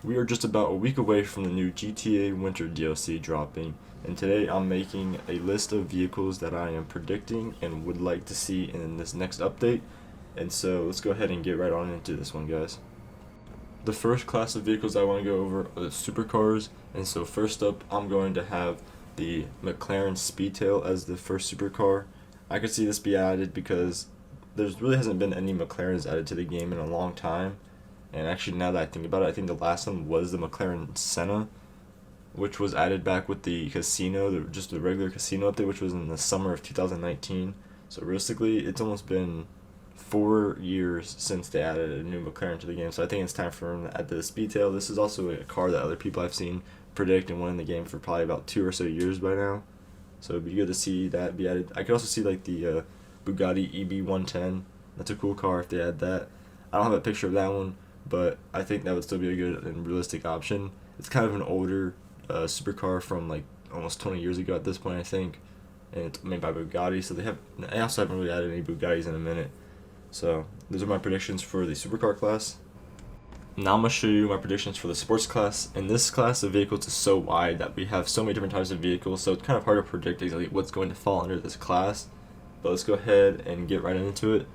We are just about a week away from the new GTA Winter DLC dropping, and today I'm making a list of vehicles that I am predicting and would like to see in this next update. And so let's go ahead and get right on into this one, guys. The first class of vehicles I want to go over are the supercars, and so first up I'm going to have the McLaren Speedtail as the first supercar. I could see this be added because there's really hasn't been any McLarens added to the game in a long time. And actually, now that I think about it, I think the last one was the McLaren Senna, which was added back with the casino, just the regular casino update, which was in the summer of 2019. So realistically, it's almost been 4 years since they added a new McLaren to the game. So I think it's time for them to add the Speedtail. This is also a car that other people I've seen predict and win in the game for probably about 2 or so years by now. So it'd be good to see that be added. I could also see like the Bugatti EB110. That's a cool car if they add that. I don't have a picture of that one, but I think that would still be a good and realistic option. It's kind of an older supercar from like almost 20 years ago at this point, I think, and it's made by Bugatti. So they also haven't really added any Bugattis in a minute. So those are my predictions for the supercar class. Now I'm gonna show you my predictions for the sports class. In this class, the vehicles is so wide that we have so many different types of vehicles, so it's kind of hard to predict exactly what's going to fall under this class. But let's go ahead and get right into it.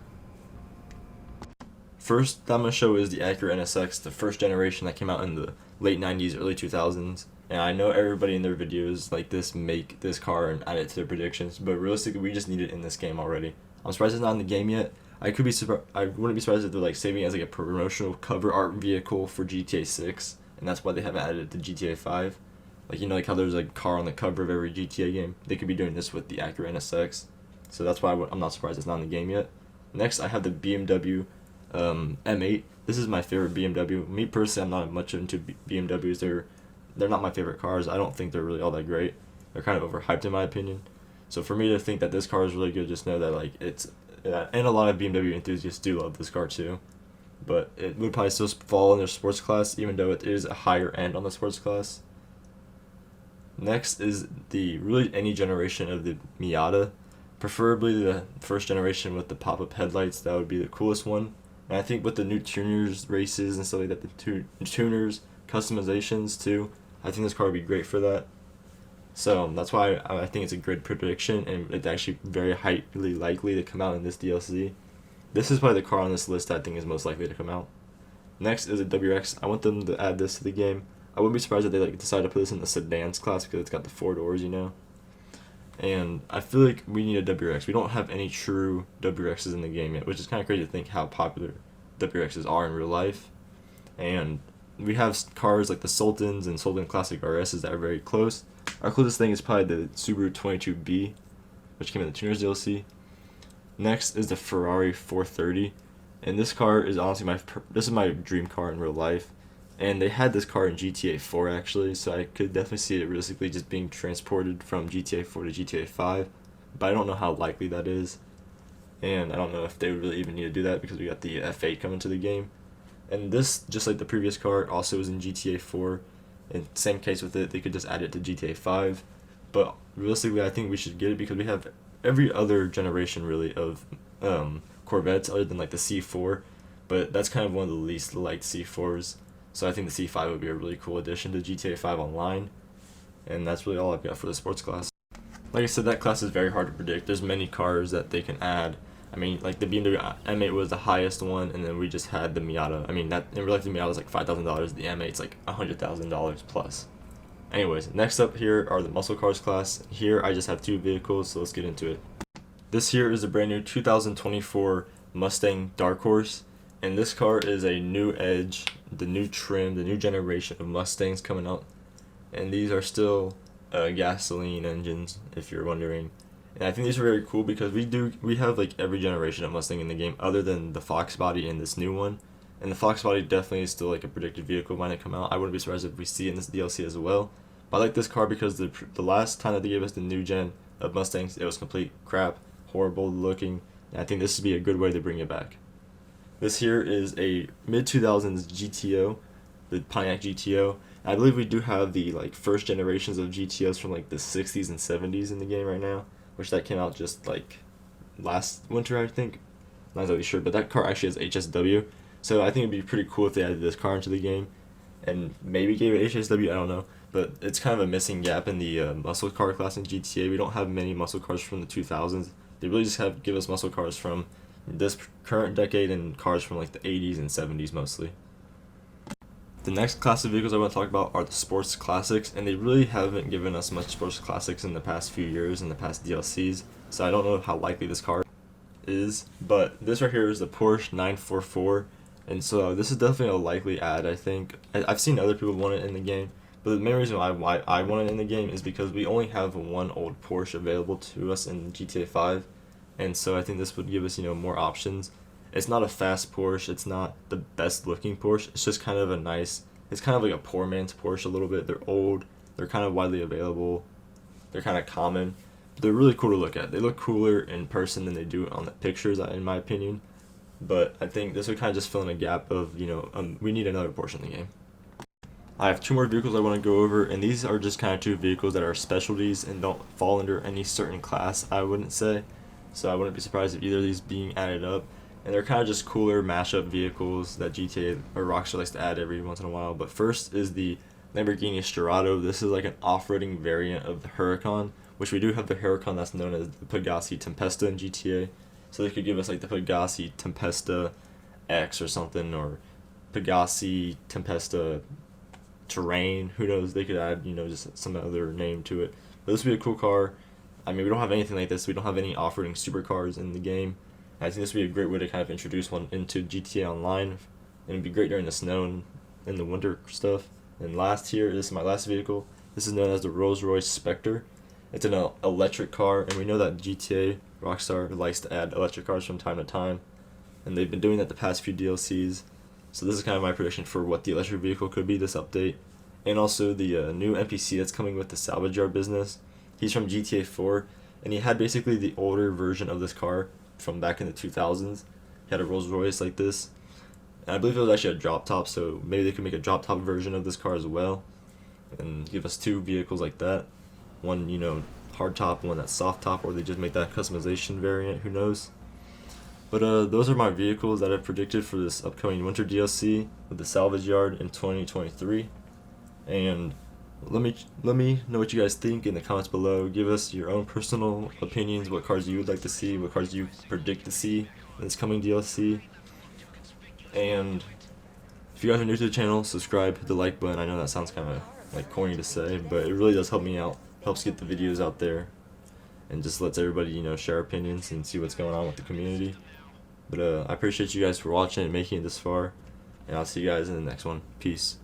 First that I'm going to show is the Acura NSX, the first generation that came out in the late 90s, early 2000s. And I know everybody in their videos like this make this car and add it to their predictions, but realistically we just need it in this game already. I'm surprised it's not in the game yet. I wouldn't be surprised if they're like saving it as like a promotional cover art vehicle for GTA 6, and that's why they haven't added it to GTA 5. Like, you know, like how there's a car on the cover of every GTA game. They could be doing this with the Acura NSX. So that's why I'm not surprised it's not in the game yet. Next, I have the BMW M8. This is my favorite BMW. Me personally, I'm not much into BMWs. They're not my favorite cars. I don't think they're really all that great. They're kind of overhyped in my opinion. So for me to think that this car is really good, just know that like and a lot of BMW enthusiasts do love this car too. But it would probably still fall in their sports class, even though it is a higher end on the sports class. Next is really any generation of the Miata. Preferably the first generation with the pop-up headlights. That would be the coolest one. And I think with the new tuners races and stuff like that, the tuners customizations too, I think this car would be great for that. So that's why I think it's a good prediction, and it's actually very highly likely to come out in this DLC. This is probably the car on this list I think is most likely to come out. Next is a WX. I want them to add this to the game. I wouldn't be surprised if they like decide to put this in the sedans class because it's got the 4 doors, you know. And I feel like we need a WRX. We don't have any true WRXs in the game yet, which is kind of crazy to think how popular WRXs are in real life. And we have cars like the Sultans and Sultan Classic RSs that are very close. Our closest thing is probably the Subaru 22B, which came in the Tuners DLC. Next is the Ferrari 430, and this car is honestly this is my dream car in real life. And they had this car in GTA 4 actually, so I could definitely see it realistically just being transported from GTA 4 to GTA 5, but I don't know how likely that is. And I don't know if they would really even need to do that because we got the F8 coming to the game. And this, just like the previous car, also was in GTA 4. And same case with it, they could just add it to GTA 5. But realistically, I think we should get it because we have every other generation really of Corvettes other than like the C4, but that's kind of one of the least liked C4s. So I think the C5 would be a really cool addition to GTA 5 Online. And that's really all I've got for the sports class. Like I said, that class is very hard to predict. There's many cars that they can add. I mean, like the BMW M8 was the highest one, and then we just had the Miata. I mean, that in real life the Miata is like $5,000. The M8's like $100,000 plus. Anyways, next up here are the muscle cars class. Here I just have two vehicles, so let's get into it. This here is a brand new 2024 Mustang Dark Horse. And this car is a new edge, the new trim, the new generation of Mustangs coming out. And these are still gasoline engines, if you're wondering. And I think these are very cool because we have like every generation of Mustang in the game other than the Fox body and this new one. And the Fox body definitely is still like a predicted vehicle when it come out. I wouldn't be surprised if we see it in this DLC as well. But I like this car because the last time that they gave us the new gen of Mustangs, it was complete crap, horrible looking. And I think this would be a good way to bring it back. This here is a mid-2000s GTO, the Pontiac GTO. I believe we do have the like first generations of GTOs from like the 60s and 70s in the game right now, which that came out just like last winter, I think. Not exactly sure, but that car actually has HSW. So I think it'd be pretty cool if they added this car into the game. and maybe gave it HSW, I don't know. But it's kind of a missing gap in the muscle car class in GTA. We don't have many muscle cars from the 2000s. They really just give us muscle cars from this current decade and cars from like the 80s and 70s mostly. The next class of vehicles I want to talk about are the sports classics, and they really haven't given us much sports classics in the past few years, in the past DLCs, so I don't know how likely this car is, but this right here is the Porsche 944, and so this is definitely a likely add, I think. I've seen other people want it in the game, but the main reason why I want it in the game is because we only have one old Porsche available to us in GTA 5, and so I think this would give us, more options. It's not a fast Porsche, it's not the best looking Porsche, it's just kind of a nice, it's kind of like a poor man's Porsche a little bit. They're old, they're kind of widely available, they're kind of common, but they're really cool to look at. They look cooler in person than they do on the pictures, in my opinion, but I think this would kind of just fill in a gap of, we need another Porsche in the game. I have two more vehicles I want to go over, and these are just kind of two vehicles that are specialties and don't fall under any certain class, I wouldn't say. So I wouldn't be surprised if either of these being added up. And they're kind of just cooler mashup vehicles that GTA or Rockstar likes to add every once in a while. But first is the Lamborghini Storado. This is like an off-roading variant of the Huracan, which we do have the Huracan that's known as the Pegassi Tempesta in GTA. So they could give us like the Pegassi Tempesta X or something, or Pegassi Tempesta Terrain. Who knows? They could add, just some other name to it. But this would be a cool car. I mean, we don't have anything like this. We don't have any off-roading supercars in the game. I think this would be a great way to kind of introduce one into GTA Online, and it'd be great during the snow and in the winter stuff. And last here, this is my last vehicle. This is known as the Rolls-Royce Spectre. It's an electric car, and we know that GTA Rockstar likes to add electric cars from time to time, and they've been doing that the past few DLCs. So this is kind of my prediction for what the electric vehicle could be this update. And also the new NPC that's coming with the salvage yard business. He's from GTA 4, and he had basically the older version of this car from back in the 2000s. He had a Rolls Royce like this, and I believe it was actually a drop top, so maybe they could make a drop top version of this car as well and give us two vehicles like that. One, hard top, one that's soft top, or they just make that customization variant, who knows. But those are my vehicles that I've predicted for this upcoming winter DLC with the salvage yard in 2023. And let me know what you guys think in the comments below. Give us your own personal opinions, what cars you would like to see, what cars you predict to see in this coming DLC. And if you guys are new to the channel, subscribe, hit the like button. I know that sounds kind of like corny to say, but it really does help me out, helps get the videos out there, and just lets everybody, share opinions and see what's going on with the community. But I appreciate you guys for watching and making it this far, and I'll see you guys in the next one. Peace.